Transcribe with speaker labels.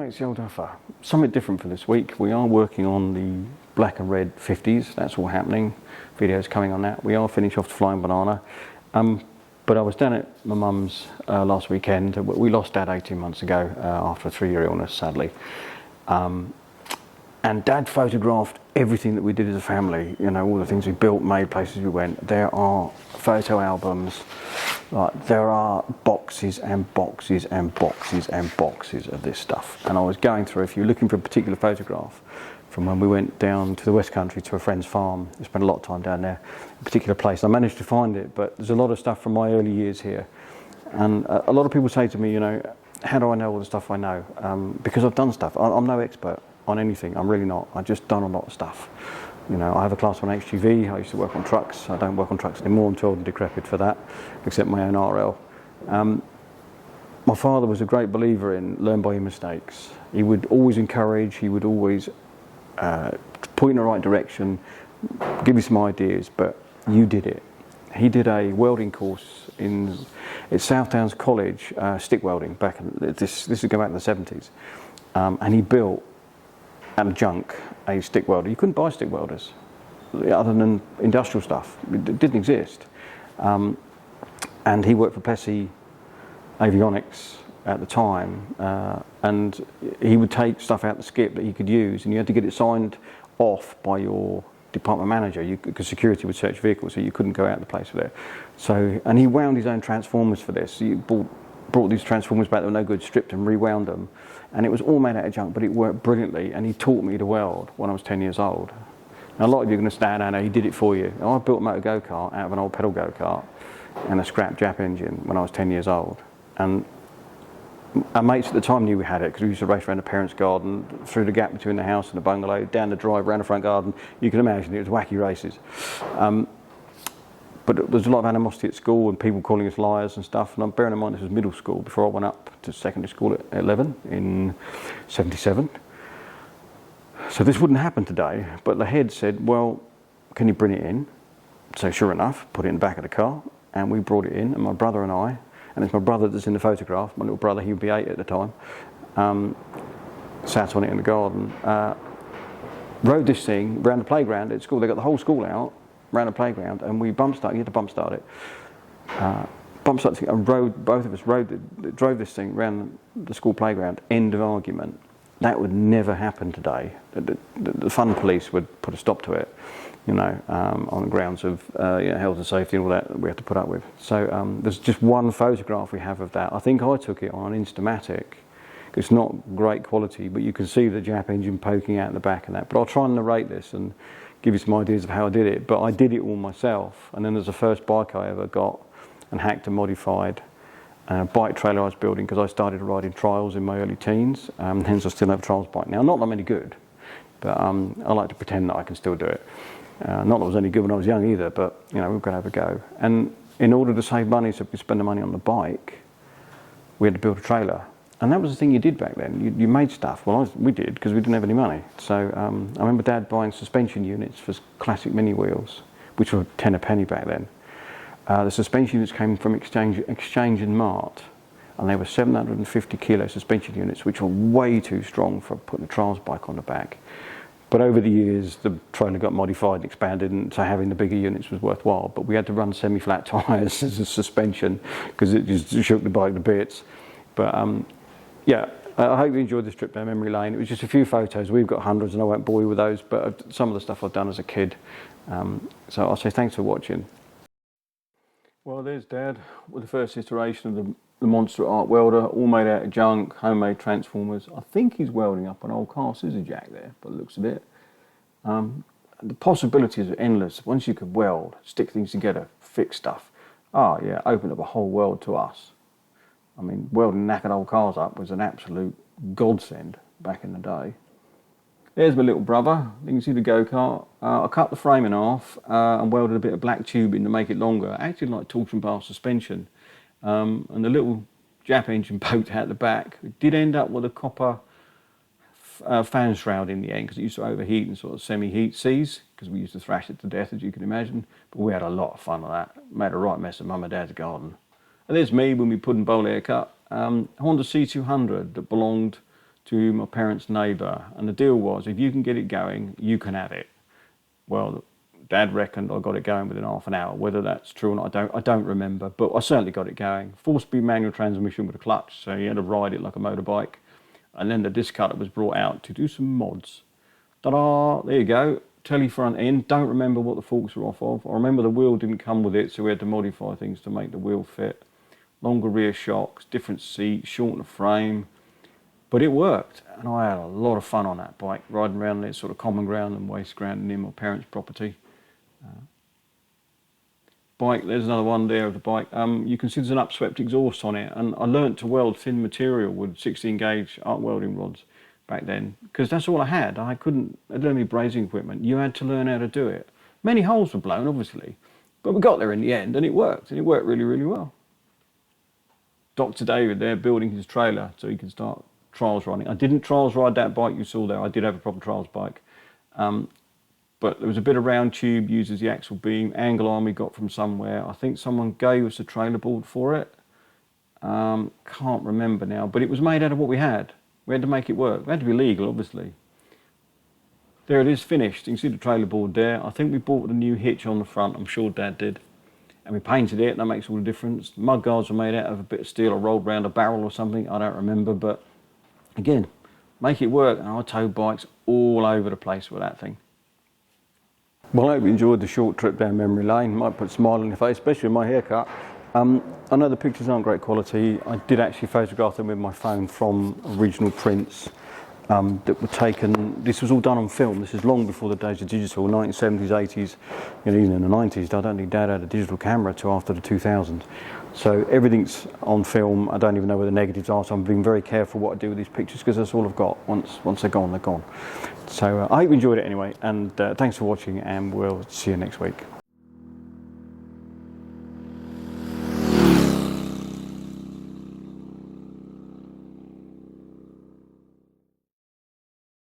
Speaker 1: it's the old Duffer. Something different for this week. We are working on the black and red 50s. That's all happening. Videos coming on that. We are finished off the Flying Banana. But I was down at my mum's last weekend. We lost Dad 18 months ago after a 3-year illness, sadly. And Dad photographed everything that we did as a family. You know, all the things we built, made, places we went. There are photo albums. There are boxes and boxes and boxes and boxes of this stuff. And I was going through, if you're looking for a particular photograph from when we went down to the West Country to a friend's farm, I spent a lot of time down there, a particular place. I managed to find it, but there's a lot of stuff from my early years here. And a lot of people say to me, you know, how do I know all the stuff I know? Because I've done stuff. I'm no expert on anything. I'm really not. I've just done a lot of stuff. You know, I have a Class 1 HGV. I used to work on trucks. I don't work on trucks anymore. I'm too old and decrepit for that, except my own RL. My father was a great believer in learn by your mistakes. He would always encourage. He would always point in the right direction, give you some ideas, but you did it. He did a welding course at South Downs College, stick welding, back in this is going back in the 70s, and he built out of junk a stick welder. You couldn't buy stick welders other than industrial stuff. It didn't exist. And he worked for Plessey Avionics at the time, and he would take stuff out the skip that he could use, and you had to get it signed off by your department manager, because security would search vehicles, so you couldn't go out the place with it. So, and he wound his own transformers for this. He brought these transformers back that were no good, stripped them, rewound them, and it was all made out of junk, but it worked brilliantly, and he taught me to weld when I was 10 years old. Now, a lot of you are going to stand out, he did it for you. I built a motor go-kart out of an old pedal go-kart and a scrap Jap engine when I was 10 years old. And our mates at the time knew we had it, because we used to race around the parents' garden, through the gap between the house and the bungalow, down the drive, around the front garden. You can imagine, it was wacky races. But there was a lot of animosity at school and people calling us liars and stuff. And I'm bearing in mind this was middle school before I went up to secondary school at 11 in 77. So this wouldn't happen today, but the head said, well, can you bring it in? So sure enough, put it in the back of the car, and we brought it in, and my brother and I, and it's my brother that's in the photograph, my little brother, he would be 8 at the time, sat on it in the garden, rode this thing around the playground at school. They got the whole school out around the playground, and we bump started. You had to bump start it. Bump started the thing, and both of us drove this thing around the school playground. End of argument. That would never happen today. The fun police would put a stop to it, you know, on the grounds of health and safety and all that we have to put up with. So there's just one photograph we have of that. I think I took it on an Instamatic. It's not great quality, but you can see the Jap engine poking out in the back and that. But I'll try and narrate this and give you some ideas of how I did it. But I did it all myself. And then there's the first bike I ever got and hacked and modified bike trailer I was building, because I started riding trials in my early teens. Hence I still have a trials bike now. Not that I'm any good, but I like to pretend that I can still do it. Not that I was any good when I was young either, but you know, we're going to have a go. And in order to save money so we could spend the money on the bike, we had to build a trailer. And that was the thing you did back then. You made stuff. Well, we did, because we didn't have any money. So I remember Dad buying suspension units for classic mini wheels, which were 10 a penny back then. The suspension units came from Exchange and Mart, and they were 750 kilo suspension units, which were way too strong for putting a trials bike on the back. But over the years, the trailer got modified and expanded, and so having the bigger units was worthwhile. But we had to run semi-flat tyres as a suspension, because it just shook the bike to bits. But yeah, I hope you enjoyed this trip down memory lane. It was just a few photos. We've got hundreds, and I won't bore you with those, but some of the stuff I've done as a kid. So I'll say thanks for watching. Well, there's Dad with the first iteration of the Monster Art welder, all made out of junk, homemade transformers. I think he's welding up an old car scissor jack there, by the looks of it. The possibilities are endless. Once you could weld, stick things together, fix stuff. Oh yeah, opened up a whole world to us. I mean, welding knackered old cars up was an absolute godsend back in the day. There's my little brother. You can see the go-kart. I cut the frame in half and welded a bit of black tubing to make it longer. Actually like torsion bar suspension. And the little Jap engine poked out the back. It did end up with a copper fan shroud in the end, because it used to overheat and sort of semi-heat seize, because we used to thrash it to death, as you can imagine. But we had a lot of fun with that. Made a right mess of Mum and Dad's garden. And there's me when we put in bowl haircut. Honda C200 that belonged to my parents' neighbour, and the deal was, if you can get it going, you can have it. Well, Dad reckoned I got it going within half an hour. Whether that's true or not, I don't remember, but I certainly got it going. 4-speed manual transmission with a clutch, so you had to ride it like a motorbike. And then the disc cutter was brought out to do some mods. Ta-da! There you go. Telly front end. Don't remember what the forks were off of. I remember the wheel didn't come with it, so we had to modify things to make the wheel fit. Longer rear shocks, different seat, shorter frame. But it worked, and I had a lot of fun on that bike, riding around this sort of common ground and waste ground near my parents' property. Bike, there's another one there of the bike. You can see there's an upswept exhaust on it, and I learnt to weld thin material with 16 gauge arc welding rods back then, because that's all I had. I didn't have any brazing equipment. You had to learn how to do it. Many holes were blown, obviously, but we got there in the end, and it worked really, really well. Dr. David there building his trailer so he could start trials riding. I didn't trials ride that bike you saw there. I did have a proper trials bike. But there was a bit of round tube used as the axle beam, angle arm we got from somewhere. I think someone gave us a trailer board for it. Can't remember now, but it was made out of what we had. We had to make it work. It had to be legal, obviously. There it is, finished. You can see the trailer board there. I think we bought a new hitch on the front. I'm sure Dad did. And we painted it, and that makes all the difference. The mud guards were made out of a bit of steel or rolled around a barrel or something. I don't remember, but again, make it work. And I towed bikes all over the place with that thing. Well, I hope you enjoyed the short trip down memory lane. Might put a smile on your face, especially with my haircut. I know the pictures aren't great quality. I did actually photograph them with my phone from original prints that were taken. This was all done on film. This is long before the days of digital, 1970s, 80s, even in the 90s. I don't think Dad had a digital camera till after the 2000s. So everything's on film. I don't even know where the negatives are, so I'm being very careful what I do with these pictures, because that's all I've got. Once they're gone, they're gone. So I hope you enjoyed it anyway, and thanks for watching, and we'll see you next week.